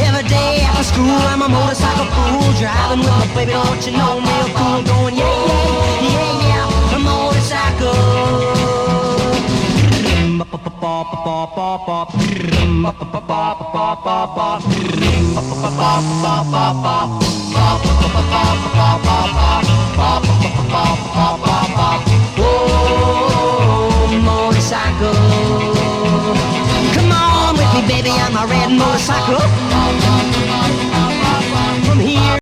Every day after school, I'm a motorcycle fool, driving with my baby, don't you know, real cool, going yeah, yeah, yeah, yeah, a motorcycle. Oh, motorcycle. Come on with me, baby, on my red motorcycle.